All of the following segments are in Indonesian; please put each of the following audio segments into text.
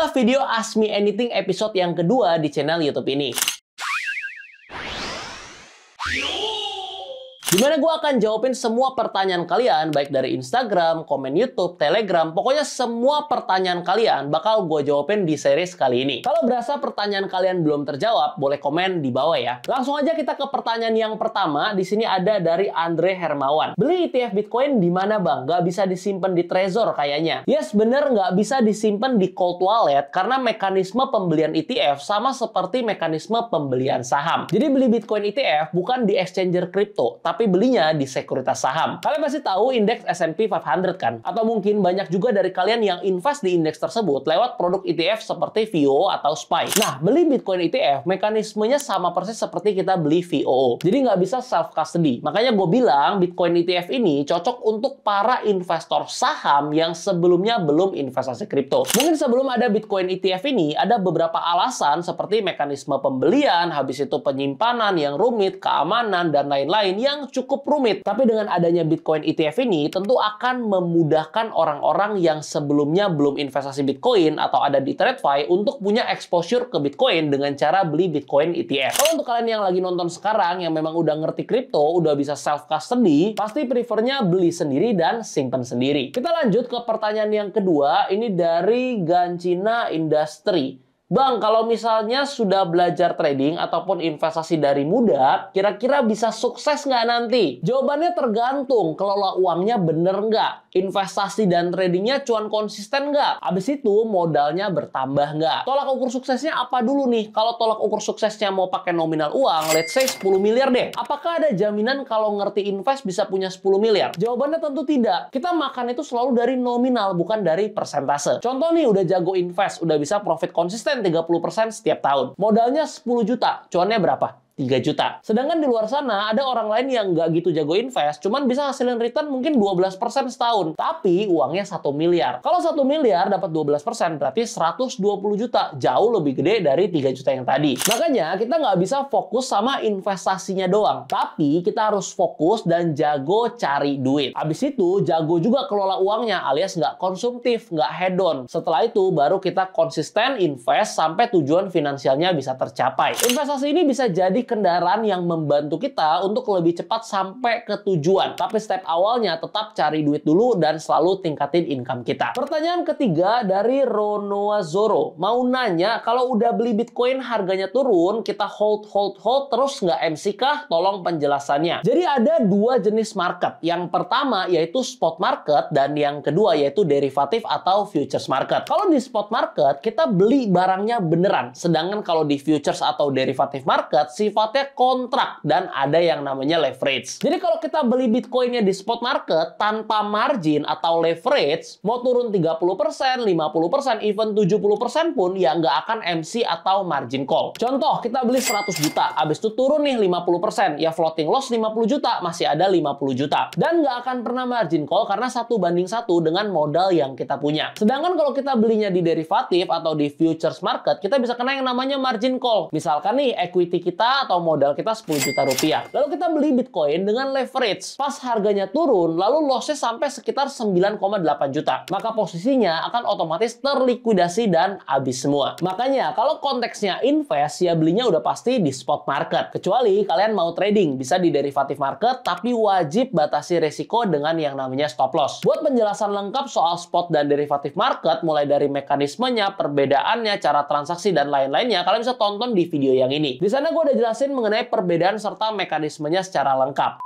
adalah video Ask Me Anything episode yang kedua di channel YouTube ini. Dimana gue akan jawabin semua pertanyaan kalian, baik dari Instagram, komen YouTube, Telegram, pokoknya semua pertanyaan kalian bakal gue jawabin di series kali ini. Kalau berasa pertanyaan kalian belum terjawab, boleh komen di bawah ya. Langsung aja kita ke pertanyaan yang pertama. Di sini ada dari Andre Hermawan. Beli ETF Bitcoin di mana bang? Gak bisa disimpan di Trezor kayaknya. Yes, bener nggak bisa disimpan di cold wallet karena mekanisme pembelian ETF sama seperti mekanisme pembelian saham. Jadi beli Bitcoin ETF bukan di exchanger kripto, tapi belinya di sekuritas saham. Kalian pasti tahu indeks S&P 500 kan? Atau mungkin banyak juga dari kalian yang invest di indeks tersebut lewat produk ETF seperti VOO atau SPY. Nah, beli Bitcoin ETF mekanismenya sama persis seperti kita beli VOO. Jadi nggak bisa self-custody. Makanya gue bilang Bitcoin ETF ini cocok untuk para investor saham yang sebelumnya belum investasi kripto. Mungkin sebelum ada Bitcoin ETF ini, ada beberapa alasan seperti mekanisme pembelian, habis itu penyimpanan yang rumit, keamanan, dan lain-lain yang cukup rumit. Tapi dengan adanya Bitcoin ETF ini tentu akan memudahkan orang-orang yang sebelumnya belum investasi Bitcoin atau ada di TradFi untuk punya exposure ke Bitcoin dengan cara beli Bitcoin ETF. Kalau untuk kalian yang lagi nonton sekarang yang memang udah ngerti kripto, udah bisa self custody, pasti prefernya beli sendiri dan simpan sendiri. Kita lanjut ke pertanyaan yang kedua. Ini dari Gancina Industry. Bang, kalau misalnya sudah belajar trading ataupun investasi dari muda, kira-kira bisa sukses nggak nanti? Jawabannya tergantung, kelola uangnya bener nggak? Investasi dan tradingnya cuan konsisten nggak? Abis itu modalnya bertambah nggak? Tolak ukur suksesnya apa dulu nih? Kalau tolak ukur suksesnya mau pakai nominal uang, let's say 10 miliar deh. Apakah ada jaminan kalau ngerti invest bisa punya 10 miliar? Jawabannya tentu tidak. Kita makan itu selalu dari nominal, bukan dari persentase. Contoh nih, udah jago invest, udah bisa profit konsisten 30% setiap tahun. Modalnya 10 juta, cuannya berapa? 3 juta. Sedangkan di luar sana ada orang lain yang nggak gitu jago invest, cuman bisa hasilin return mungkin 12% setahun. Tapi uangnya 1 miliar. Kalau 1 miliar dapat 12%, berarti 120 juta. Jauh lebih gede dari 3 juta yang tadi. Makanya kita nggak bisa fokus sama investasinya doang. Tapi kita harus fokus dan jago cari duit. Abis itu jago juga kelola uangnya, alias nggak konsumtif, nggak hedon. Setelah itu baru kita konsisten invest sampai tujuan finansialnya bisa tercapai. Investasi ini bisa jadi kendaraan yang membantu kita untuk lebih cepat sampai ke tujuan. Tapi step awalnya tetap cari duit dulu dan selalu tingkatin income kita. Pertanyaan ketiga dari Ronoa Zoro. Mau nanya, kalau udah beli Bitcoin harganya turun, kita hold terus nggak MC kah? Tolong penjelasannya. Jadi ada dua jenis market. Yang pertama yaitu spot market dan yang kedua yaitu derivatif atau futures market. Kalau di spot market kita beli barangnya beneran. Sedangkan kalau di futures atau derivatif market sifatnya kontrak dan ada yang namanya leverage. Jadi kalau kita beli Bitcoinnya di spot market tanpa margin atau leverage, mau turun 30%, 50%, even 70% pun ya nggak akan MC atau margin call. Contoh, kita beli 100 juta, habis itu turun nih 50%, ya floating loss 50 juta, masih ada 50 juta. Dan nggak akan pernah margin call karena 1:1 dengan modal yang kita punya. Sedangkan kalau kita belinya di derivatif atau di futures market, kita bisa kena yang namanya margin call. Misalkan nih, equity kita atau modal kita 10 juta rupiah. Lalu kita beli Bitcoin dengan leverage. Pas harganya turun, lalu lossnya sampai sekitar 9,8 juta. Maka posisinya akan otomatis terlikuidasi dan habis semua. Makanya kalau konteksnya invest, ya belinya udah pasti di spot market. Kecuali kalian mau trading, bisa di derivatif market, tapi wajib batasi resiko dengan yang namanya stop loss. Buat penjelasan lengkap soal spot dan derivatif market, mulai dari mekanismenya, perbedaannya, cara transaksi, dan lain-lainnya, kalian bisa tonton di video yang ini. Di sana gue udah jelasin mengenai perbedaan serta mekanismenya secara lengkap.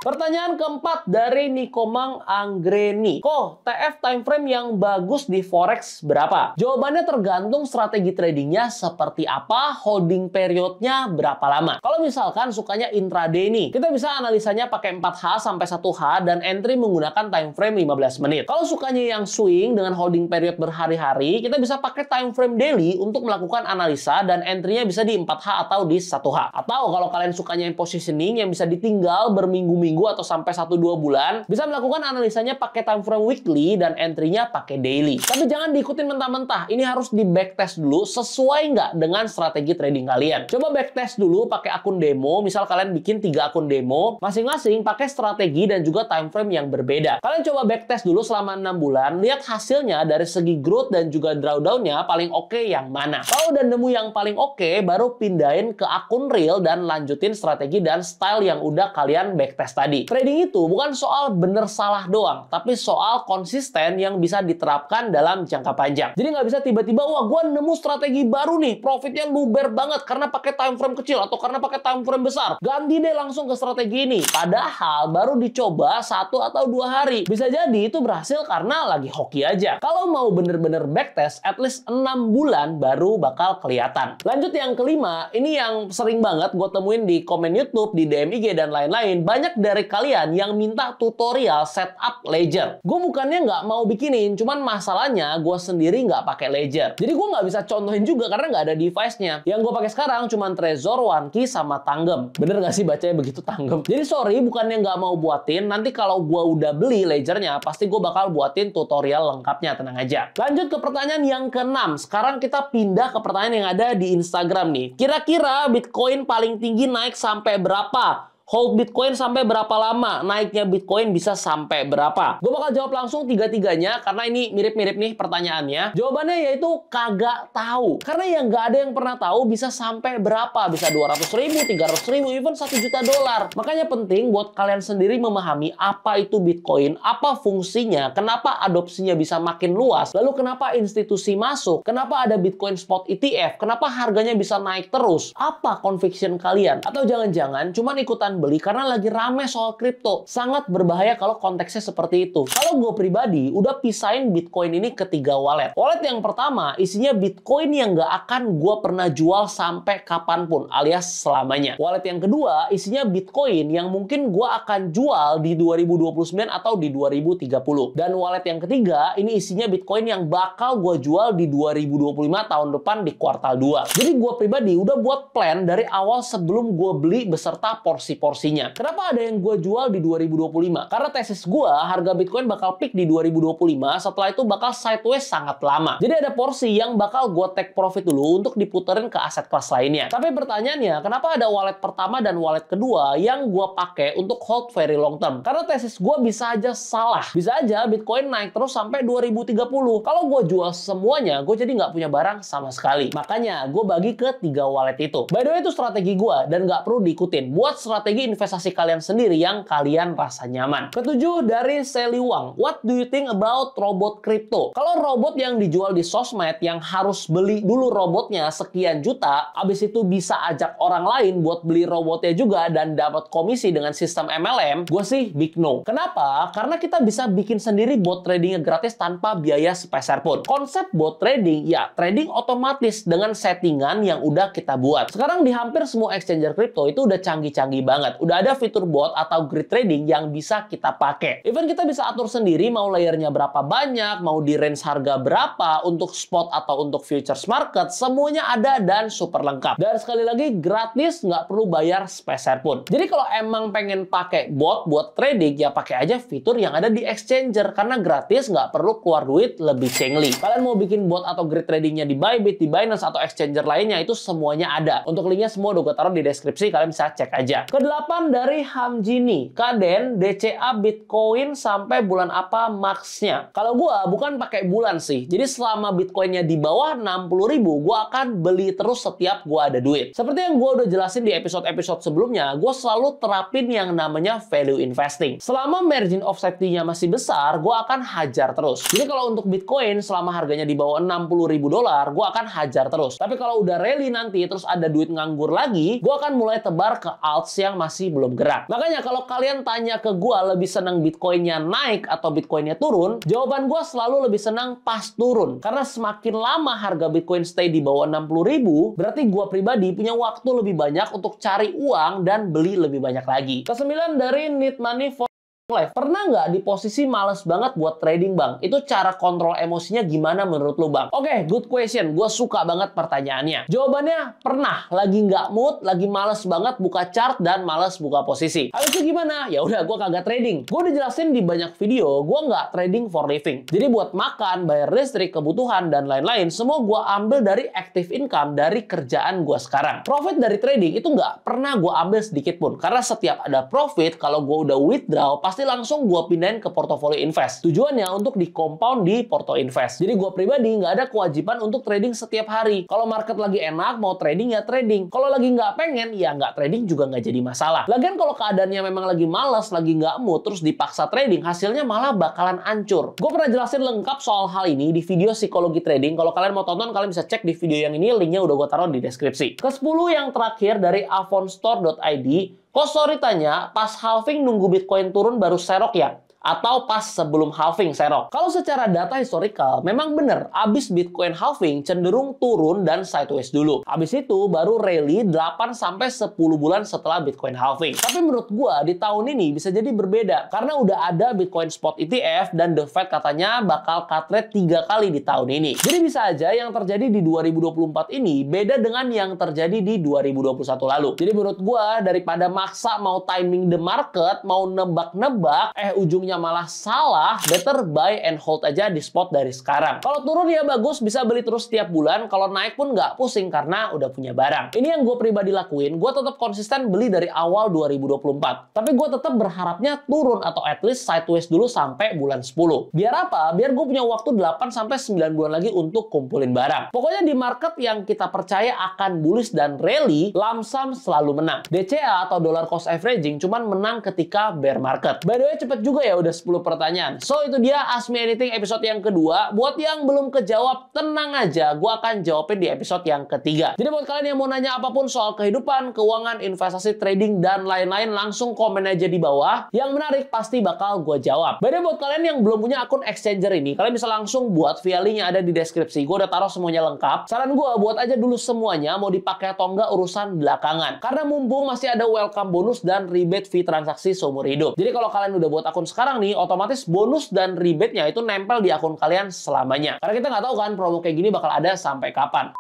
Pertanyaan keempat dari Nikomang Anggreni. Kok TF time frame yang bagus di Forex berapa? Jawabannya tergantung strategi tradingnya seperti apa, holding periodnya berapa lama. Kalau misalkan sukanya intraday nih, kita bisa analisanya pakai 4H sampai 1H dan entry menggunakan time frame 15 menit. Kalau sukanya yang swing dengan holding period berhari-hari, kita bisa pakai time frame daily untuk melakukan analisa dan entry-nya bisa di 4H atau di 1H. Atau kalau kalian sukanya yang positioning yang bisa ditinggal berminggu-minggu minggu atau sampai 1-2 bulan, bisa melakukan analisanya pakai time frame weekly dan entry-nya pakai daily. Tapi jangan diikutin mentah-mentah. Ini harus di backtest dulu sesuai nggak dengan strategi trading kalian. Coba backtest dulu pakai akun demo. Misal kalian bikin 3 akun demo, masing-masing pakai strategi dan juga time frame yang berbeda. Kalian coba backtest dulu selama 6 bulan, lihat hasilnya dari segi growth dan juga drawdown-nya paling oke yang mana. Kalau udah nemu yang paling oke, baru pindahin ke akun real dan lanjutin strategi dan style yang udah kalian backtest tadi. Trading itu bukan soal bener salah doang, tapi soal konsisten yang bisa diterapkan dalam jangka panjang. Jadi nggak bisa tiba-tiba, wah gue nemu strategi baru nih, profitnya luber banget karena pakai time frame kecil atau karena pakai time frame besar. Ganti deh langsung ke strategi ini. Padahal baru dicoba 1 atau 2 hari. Bisa jadi itu berhasil karena lagi hoki aja. Kalau mau bener-bener backtest, at least 6 bulan baru bakal kelihatan. Lanjut yang kelima, ini yang sering banget gue temuin di komen YouTube, di DM IG, dan lain-lain. Banyak dari kalian yang minta tutorial setup ledger. Gue bukannya nggak mau bikinin, cuman masalahnya gue sendiri nggak pakai ledger. Jadi gue nggak bisa contohin juga karena nggak ada device-nya. Yang gue pakai sekarang cuman Trezor, OneKey, sama Tanggem. Bener nggak sih bacanya begitu Tanggem? Jadi sorry, bukannya nggak mau buatin. Nanti kalau gue udah beli ledgernya, pasti gue bakal buatin tutorial lengkapnya, tenang aja. Lanjut ke pertanyaan yang ke-6. Sekarang kita pindah ke pertanyaan yang ada di Instagram nih. Kira-kira Bitcoin paling tinggi naik sampai berapa? Hold Bitcoin sampai berapa lama? Naiknya Bitcoin bisa sampai berapa? Gue bakal jawab langsung tiga-tiganya karena ini mirip-mirip nih pertanyaannya. Jawabannya yaitu kagak tahu. Karena yang nggak ada yang pernah tahu bisa sampai berapa. Bisa 200.000, 300.000, even 1 juta dolar. Makanya penting buat kalian sendiri memahami apa itu Bitcoin, apa fungsinya, kenapa adopsinya bisa makin luas, lalu kenapa institusi masuk, kenapa ada Bitcoin Spot ETF, kenapa harganya bisa naik terus, apa conviction kalian, atau jangan-jangan cuman ikutan beli karena lagi rame soal kripto. Sangat berbahaya kalau konteksnya seperti itu. Kalau gue pribadi udah pisahin Bitcoin ini ke 3 wallet. Wallet yang pertama isinya Bitcoin yang nggak akan gue pernah jual sampai kapanpun, alias selamanya. Wallet yang kedua isinya Bitcoin yang mungkin gue akan jual di 2029 atau di 2030. Dan wallet yang ketiga ini isinya Bitcoin yang bakal gue jual di 2025 tahun depan di kuartal 2. Jadi gue pribadi udah buat plan dari awal sebelum gue beli beserta porsinya. Kenapa ada yang gue jual di 2025? Karena tesis gue, harga Bitcoin bakal peak di 2025, setelah itu bakal sideways sangat lama. Jadi ada porsi yang bakal gue take profit dulu untuk diputerin ke aset kelas lainnya. Tapi pertanyaannya, kenapa ada wallet pertama dan wallet kedua yang gue pakai untuk hold very long term? Karena tesis gue bisa aja salah. Bisa aja Bitcoin naik terus sampai 2030. Kalau gue jual semuanya, gue jadi nggak punya barang sama sekali. Makanya gue bagi ke 3 wallet itu. By the way, itu strategi gue dan nggak perlu diikutin. Buat strategi investasi kalian sendiri yang kalian rasa nyaman. Ketujuh dari Sally Wang. What do you think about robot crypto? Kalau robot yang dijual di sosmed yang harus beli dulu robotnya sekian juta, abis itu bisa ajak orang lain buat beli robotnya juga dan dapat komisi dengan sistem MLM, gue sih big no. Kenapa? Karena kita bisa bikin sendiri bot tradingnya gratis tanpa biaya sepeser pun. Konsep bot trading, ya trading otomatis dengan settingan yang udah kita buat. Sekarang di hampir semua exchanger crypto itu udah canggih-canggih banget. Udah ada fitur bot atau grid trading yang bisa kita pakai. Even kita bisa atur sendiri mau layernya berapa banyak, mau di range harga berapa, untuk spot atau untuk futures market, semuanya ada dan super lengkap. Dan sekali lagi gratis, nggak perlu bayar sepeser pun. Jadi kalau emang pengen pakai bot buat trading, ya pakai aja fitur yang ada di exchanger karena gratis, nggak perlu keluar duit lebih cengli. Kalian mau bikin bot atau grid tradingnya di Bybit, di Binance atau exchanger lainnya, itu semuanya ada. Untuk linknya semua udah gue taruh di deskripsi, kalian bisa cek aja. Ke-8 dari Hamjini. Kaden, DCA Bitcoin sampai bulan apa max-nya? Kalau gua bukan pakai bulan sih. Jadi selama Bitcoinnya di bawah 60.000, gua akan beli terus setiap gua ada duit. Seperti yang gua udah jelasin di episode-episode sebelumnya, gua selalu terapin yang namanya value investing. Selama margin of safety-nya masih besar, gua akan hajar terus. Jadi kalau untuk Bitcoin selama harganya di bawah 60.000 dolar, gua akan hajar terus. Tapi kalau udah rally nanti terus ada duit nganggur lagi, gua akan mulai tebar ke alts yang masih belum gerak. Makanya kalau kalian tanya ke gua lebih senang Bitcoinnya naik atau Bitcoinnya turun, jawaban gua selalu lebih senang pas turun. Karena semakin lama harga Bitcoin stay di bawah 60.000, berarti gua pribadi punya waktu lebih banyak untuk cari uang dan beli lebih banyak lagi. Ke-9 dari Need Money for Live, pernah nggak di posisi males banget buat trading, Bang? Itu cara kontrol emosinya gimana menurut lu, Bang? Oke, good question. Gue suka banget pertanyaannya. Jawabannya, pernah. Lagi nggak mood, lagi males banget buka chart dan males buka posisi. Habis itu gimana? Ya udah, gue kagak trading. Gue udah jelasin di banyak video, gue nggak trading for living. Jadi buat makan, bayar listrik, kebutuhan, dan lain-lain, semua gue ambil dari active income dari kerjaan gue sekarang. Profit dari trading itu nggak pernah gue ambil sedikit pun. Karena setiap ada profit, kalau gue udah withdraw, pasti langsung gue pindahin ke portofolio invest. Tujuannya untuk di compound di porto invest. Jadi gue pribadi nggak ada kewajiban untuk trading setiap hari. Kalau market lagi enak, mau trading ya trading. Kalau lagi nggak pengen, ya nggak trading juga nggak jadi masalah. Lagian kalau keadaannya memang lagi malas, lagi nggak mood, terus dipaksa trading, hasilnya malah bakalan hancur. Gue pernah jelasin lengkap soal hal ini di video psikologi trading. Kalau kalian mau tonton, kalian bisa cek di video yang ini, linknya udah gue taruh di deskripsi. Ke-10 yang terakhir dari avonstore.id, kok sorry tanya, pas halving nunggu Bitcoin turun baru serok ya? Atau pas sebelum halving serok? Kalau secara data historical, memang bener, abis Bitcoin halving cenderung turun dan sideways dulu. Abis itu baru rally 8-10 bulan setelah Bitcoin halving. Tapi menurut gua di tahun ini bisa jadi berbeda, karena udah ada Bitcoin Spot ETF dan The Fed katanya bakal cut rate 3 kali di tahun ini. Jadi bisa aja yang terjadi di 2024 ini beda dengan yang terjadi di 2021 lalu. Jadi menurut gua daripada maksa mau timing the market, mau nebak-nebak, ujungnya malah salah, better buy and hold aja di spot dari sekarang. Kalau turun ya bagus, bisa beli terus setiap bulan. Kalau naik pun nggak pusing karena udah punya barang. Ini yang gue pribadi lakuin, gue tetap konsisten beli dari awal 2024. Tapi gue tetap berharapnya turun atau at least sideways dulu sampai bulan 10. Biar apa? Biar gue punya waktu 8-9 bulan lagi untuk kumpulin barang. Pokoknya di market yang kita percaya akan bullish dan rally, lamsam selalu menang. DCA atau dollar cost averaging cuman menang ketika bear market. By the way, cepet juga ya udah 10 pertanyaan. So itu dia Ask Me Anything episode yang kedua. Buat yang belum kejawab, tenang aja, gue akan jawabin di episode yang ketiga. Jadi buat kalian yang mau nanya apapun soal kehidupan, keuangan, investasi, trading, dan lain-lain, langsung komen aja di bawah. Yang menarik pasti bakal gue jawab. By the way, buat kalian yang belum punya akun exchanger ini, kalian bisa langsung buat via link yang ada di deskripsi. Gue udah taruh semuanya lengkap. Saran gue buat aja dulu semuanya, mau dipakai atau enggak urusan belakangan. Karena mumpung masih ada welcome bonus dan rebate fee transaksi seumur hidup. Jadi kalau kalian udah buat akun sekarang nih, otomatis bonus dan rebate-nya itu nempel di akun kalian selamanya. Karena kita nggak tahu kan promo kayak gini bakal ada sampai kapan.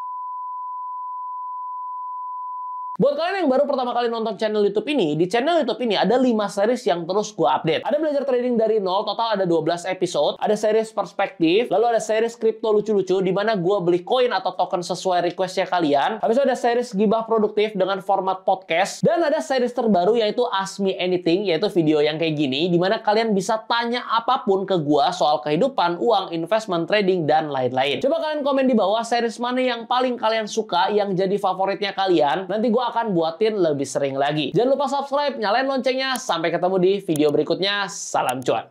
Buat kalian yang baru pertama kali nonton channel YouTube ini, di channel YouTube ini ada 5 series yang terus gue update. Ada belajar trading dari nol, total ada 12 episode. Ada series perspektif, lalu ada series kripto lucu-lucu, di mana gue beli koin atau token sesuai requestnya kalian. Habis itu ada series gibah produktif dengan format podcast. Dan ada series terbaru yaitu Ask Me Anything, yaitu video yang kayak gini, di mana kalian bisa tanya apapun ke gue soal kehidupan, uang, investment, trading, dan lain-lain. Coba kalian komen di bawah series mana yang paling kalian suka, yang jadi favoritnya kalian. Nanti gue akan buatin lebih sering lagi. Jangan lupa subscribe, nyalain loncengnya. Sampai ketemu di video berikutnya. Salam cuan.